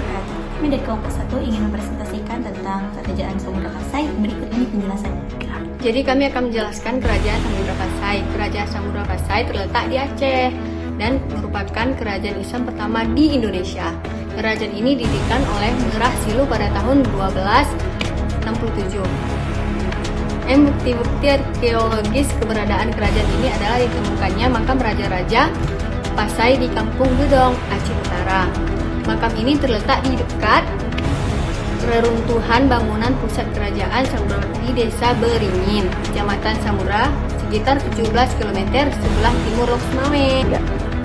wabarakatuh. Kami dari kelompok 1 ingin mempresentasikan tentang Kerajaan Samudra Pasai. Berikut ini penjelasannya. Jadi kami akan menjelaskan Kerajaan Samudra Pasai. Kerajaan Samudra Pasai terletak di Aceh dan merupakan kerajaan Islam pertama di Indonesia. Kerajaan ini didirikan oleh Merah Silu pada tahun 1267. Bukti-bukti arkeologis keberadaan kerajaan ini adalah ditemukannya makam raja-raja Pasai di Kampung Gedong, Aceh Utara. Makam ini terletak di dekat reruntuhan bangunan pusat kerajaan Samudra di Desa Beringin, Kecamatan Samudra, sekitar 17 km sebelah timur Lok Sumawe.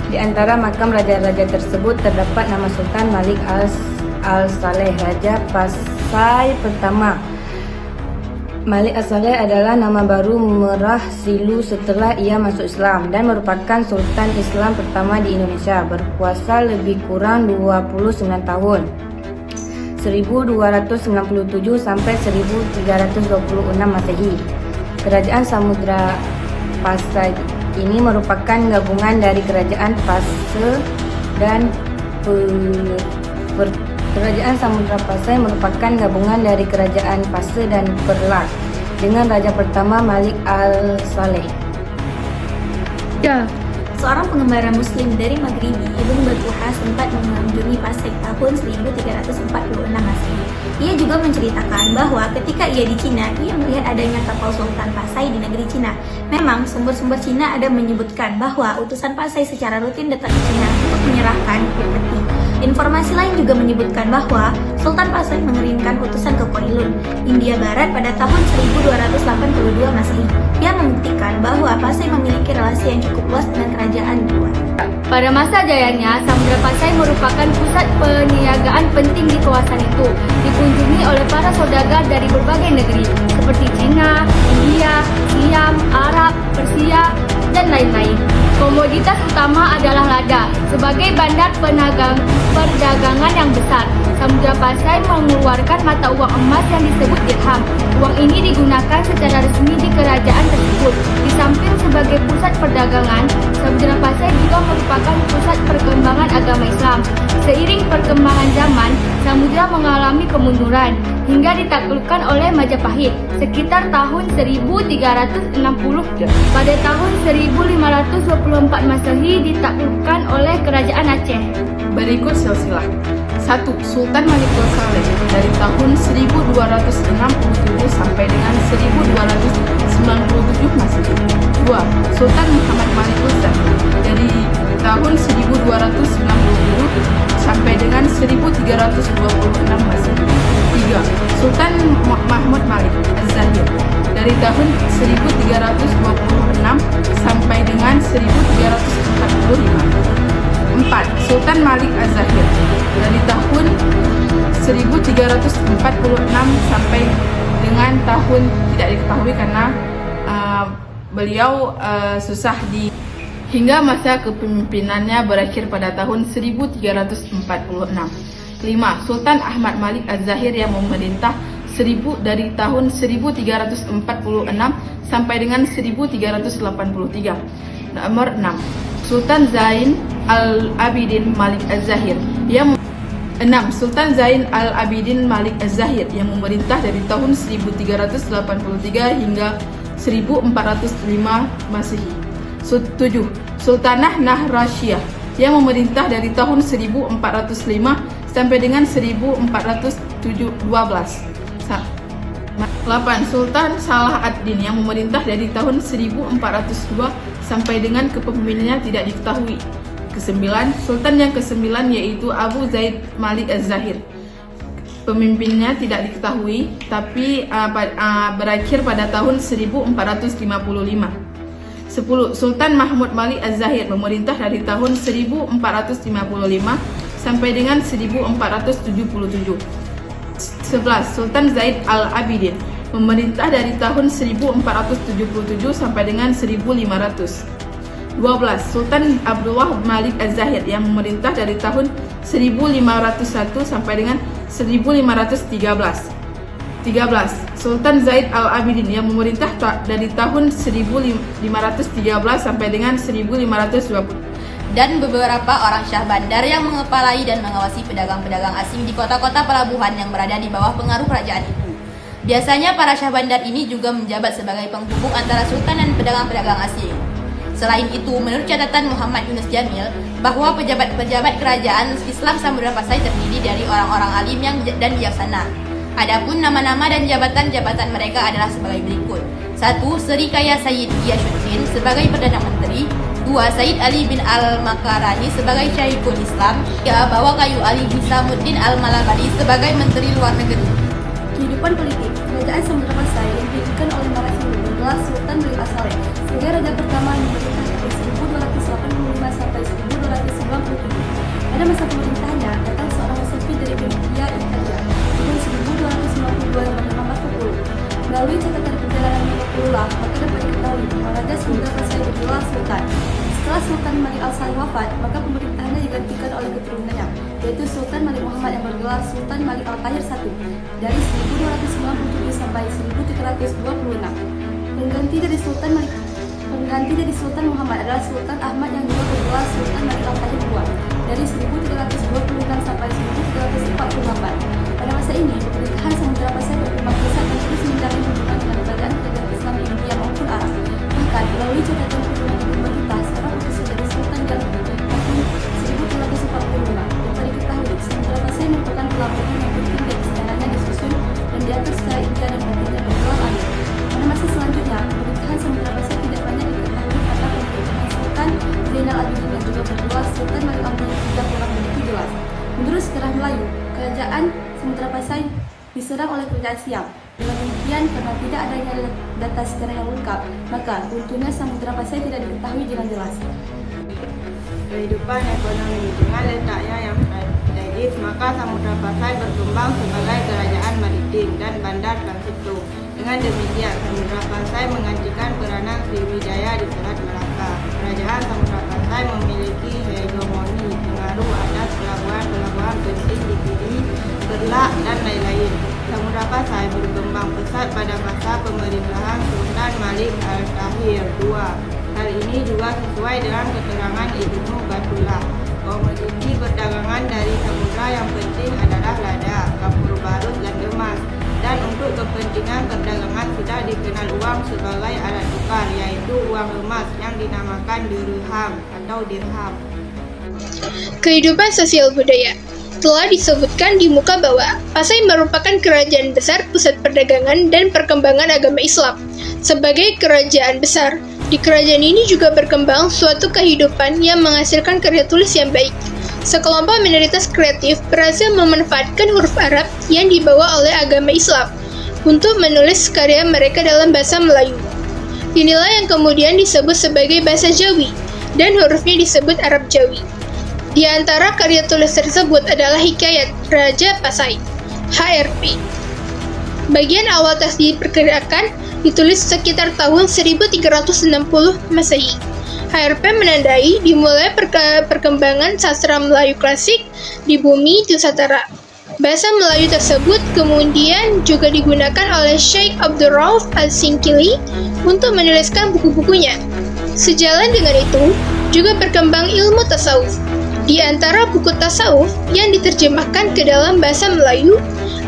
Di antara makam raja-raja tersebut terdapat nama Sultan Malik Al-Saleh, Raja Pasai pertama. Malik Al-Saleh adalah nama baru Merah Silu setelah ia masuk Islam dan merupakan Sultan Islam pertama di Indonesia, berkuasa lebih kurang 29 tahun, 1297 sampai 1326 Masehi. Kerajaan Samudra Pasai ini merupakan gabungan dari Kerajaan Pasai dan Kerajaan Samudra Pasai merupakan gabungan dari Kerajaan Pasai dan Perlat dengan raja pertama Malik Al-Saleh. Seorang pengembara Muslim dari Maghribi, Ibnu Battuha sempat mengunjungi Pasai tahun 1346 Masehi. Ia juga menceritakan bahwa ketika ia di Cina, ia melihat adanya kapal Sultan Pasai di negeri Cina. Memang sumber-sumber Cina ada menyebutkan bahwa utusan Pasai secara rutin datang ke Cina untuk menyerahkan peti. Informasi lain juga menyebutkan bahwa Sultan Pasai mengirimkan utusan ke Koilun, India Barat pada tahun 1282 Masehi. Ia membuktikan bahwa Pasai memiliki relasi yang cukup luas dengan kerajaan luar. Pada masa jayanya, Samudra Pasai merupakan pusat perniagaan penting di kawasan itu, dikunjungi oleh para saudagar dari berbagai negeri seperti Cina, India, Siam, Arab, Persia, dan lain-lain. Komoditas utama adalah lada. Sebagai bandar perdagangan yang besar, Samudra Pasai mengeluarkan mata uang emas yang disebut dirham. Uang ini digunakan secara resmi di kerajaan tersebut. Di samping sebagai pusat perdagangan, Samudra Pasai juga merupakan pusat perkembangan agama Islam. Seiring perkembangan zaman, Samudra mengalami kemunduran hingga ditaklukkan oleh Majapahit sekitar tahun 1360. Pada tahun 1524 Masehi ditaklukkan oleh Kerajaan Aceh. Berikut silsilah. 1. Sultan Malik Al-Saleh dari tahun 1267 sampai dengan 1297 Masehi. 2. Sultan Muhammad Malik Al-Zahir dari tahun 1290 sampai dengan 1326 Masehi. 3. Sultan Mahmud Malik Al-Zahir dari tahun 1326 sampai dengan 1345. 4. Sultan Malik Al-Zahir dari tahun 1346 sampai dengan tahun tidak diketahui karena beliau susah di hingga masa kepemimpinannya berakhir pada tahun 1346. 5. Sultan Ahmad Malik Al-Zahir yang memerintah dari tahun 1346 sampai dengan 1383. Nomor 6. Sultan Zain Al-Abidin Malik Al-Zahir yang 6. Sultan Zain Al-Abidin Malik Al-Zahir yang memerintah dari tahun 1383 hingga 1405 Masehi. 7. Sultanah Nahrasiyah yang memerintah dari tahun 1405 sampai dengan 1412. 8. Sultan Salah ad-Din yang memerintah dari tahun 1402 sampai dengan kepemimpinannya tidak diketahui. 9. Sultan yang ke-9 yaitu Abu Zaid Malik Al-Zahir. Pemimpinnya tidak diketahui tapi berakhir pada tahun 1455. 10. Sultan Mahmud Malik Al-Zahir memerintah dari tahun 1455 sampai dengan 1477. 11. Sultan Zaid Al-Abidin memerintah dari tahun 1477 sampai dengan 1500. 12. Sultan Abdullah Malik Al-Zahir yang memerintah dari tahun 1501 sampai dengan 1513. 13. Sultan Zaid Al-Abidin yang memerintah dari tahun 1513 sampai dengan 1520. dan beberapa orang syah bandar yang mengepalai dan mengawasi pedagang-pedagang asing di kota-kota pelabuhan yang berada di bawah pengaruh kerajaan itu. Biasanya para syah bandar ini juga menjabat sebagai penghubung antara sultan dan pedagang-pedagang asing. Selain itu, menurut catatan Muhammad Yunus Jamil, bahwa pejabat-pejabat kerajaan Islam Samudra Pasai terdiri dari orang-orang alim dan bijaksana. Adapun nama-nama dan jabatan-jabatan mereka adalah sebagai berikut. 1. Seri Kaya Sayyid Giyasuddin sebagai Perdana Menteri. 2. Sayyid Ali bin Al-Makarani sebagai Syekhul Islam. 3. Bawakayu Ali Hisamuddin Al-Malabadi sebagai Menteri Luar Negeri. Kehidupan politik Kerajaan Samudra Pasai yang didirikan oleh Marathi adalah Sultan Malik As-Saleh sebagai raja pertama yang memerintah dari 1285 sampai 1297. Pada masa pemerintahnya datang seorang sufi dari India Italia tahun 1252 yang bernama Marco Polo. Melalui catatan perjalanan Marco Polo maka dapat diketahui bahwa Raja Samudra Pasai bergelar Sultan. Setelah Sultan Malik Al-Saleh wafat, maka pemerintahannya digantikan oleh keturunannya, yaitu Sultan Malik Muhammad yang bergelar Sultan Malik Al-Tahir I dari 1297 sampai 1326. Pengganti dari Sultan Muhammad adalah Sultan Ahmad yang juga bergelar Sultan Malik Al-Tahir II dari 1326 sampai 1348. Pada masa ini, pemerintahan Samudra Pasai berkembang pesat dan terus menjalin hubungan dengan kerajaan-kerajaan Islam di India maupun Arab. Bahkan melalui catatan perjalanan pemerintah secara khusus dari Sultan Jaludin tahun 1345. Dapat diketahui, Samudra Pasai merupakan pelabuhan yang penting dan istananya disusun dan diatur secara India dan bagiannya bergelar air. Pada masa selanjutnya, pemerintahan Samudra Pasai tidak banyak diketahui karena pemerintahan Sultan Zainal Abidin yang juga bergelar Sultan Malik Al-Tahir tidak kurang begitu jelas. Menurut sejarah Melayu, kerajaan Samudra Pasai diserang oleh kerajaan Siam. Dengan demikian, karena tidak adanya data sejarah yang lengkap, maka runtuhnya Samudra Pasai tidak diketahui dengan jelas. Kehidupan ekonomi dengan letaknya yang strategis, maka Samudra Pasai berkembang sebagai kerajaan maritim dan bandar transit. Dengan demikian, Samudra Pasai menggantikan peranan Sriwijaya di Selat Melaka. Kerajaan Samudra Pasai memiliki hegemoni pengaruh atas pelabuhan-pelabuhan penting di Gili, Berlak, dan lain-lain. Samudra Pasai berkembang pesat pada masa pemerintahan Sultan Malik Al-Tahir II. Hal ini juga sesuai dengan keterangan Ibnu Battulah. Komoditi perdagangan dari samudra yang penting adalah lada, kapur barut, dan emas. Dan untuk kepentingan perdagangan sudah dikenal uang sebagai alat tukar, yaitu uang emas yang dinamakan dirham atau dirham. Kehidupan sosial budaya. Telah disebutkan di muka bahwa Pasai merupakan kerajaan besar pusat perdagangan dan perkembangan agama Islam. Sebagai kerajaan besar, di kerajaan ini juga berkembang suatu kehidupan yang menghasilkan karya tulis yang baik. Sekelompok minoritas kreatif berhasil memanfaatkan huruf Arab yang dibawa oleh agama Islam untuk menulis karya mereka dalam bahasa Melayu. Inilah yang kemudian disebut sebagai bahasa Jawi, dan hurufnya disebut Arab Jawi. Di antara karya tulis tersebut adalah Hikayat Raja Pasai, HRP. Bagian awal teks diperkirakan ditulis sekitar tahun 1360 Masehi. HRP menandai dimulai perkembangan sastra Melayu klasik di bumi Nusantara. Bahasa Melayu tersebut kemudian juga digunakan oleh Syekh Abdul Rauf Al-Singkili untuk menuliskan buku-bukunya. Sejalan dengan itu, juga berkembang ilmu tasawuf. Di antara buku tasawuf yang diterjemahkan ke dalam bahasa Melayu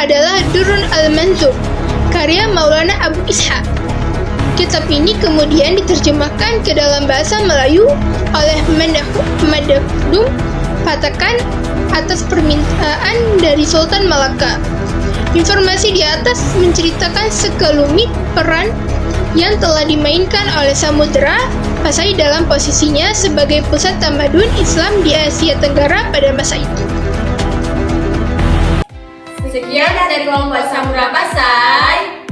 adalah Durrun Al-Manzum, karya Maulana Abu Ishaq. Kitab ini kemudian diterjemahkan ke dalam bahasa Melayu oleh Madakdum Patakan atas permintaan dari Sultan Malaka. Informasi di atas menceritakan sekelumit peran yang telah dimainkan oleh Samudra Pasai dalam posisinya sebagai pusat tamadun Islam di Asia Tenggara pada masa itu. Sekian dari kelompok Samudra Pasai.